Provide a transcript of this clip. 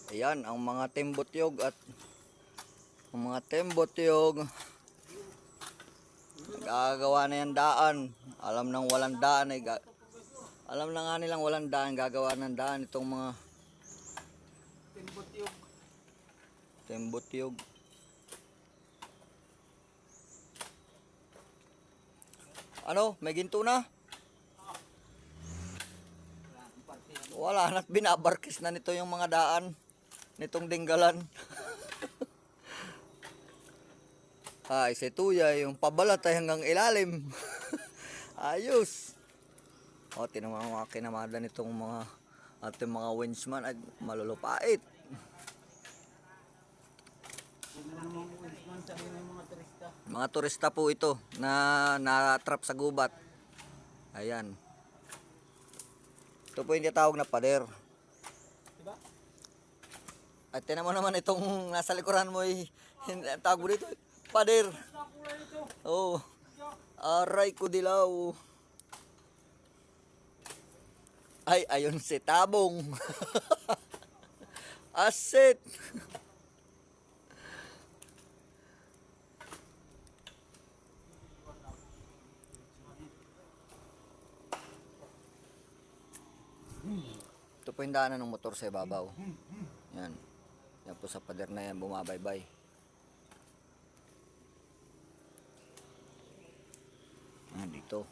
Ayan ang mga timbotyog at ang mga timbotyog gagawa na yan daan. Alam nang walang daan ay alam na nga nilang walang daan, gagawa ng daan itong mga timbotyog. Ano, may ginto na? Wala na't binabarkis na nito yung mga daan nitong dinggalan. Ay, si Tuya, yung pabalat ay hanggang ilalim. Ayos. O, tinamang mga kinamada nitong mga ating mga winchman ay malulupait. Mga turista po ito na na-trap sa gubat. Ayan. Ito po yung tawag na pader. Diba? At tinan mo naman itong nasa likuran mo ay tawag mo dito. Pader. Oh. Aray ko dilaw. Ay, ayun si Tabong. Asit. Ito po yung daanan ng motor sa ibabaw. Yan. Yan po sa pader na yan, bumabaybay. Dito.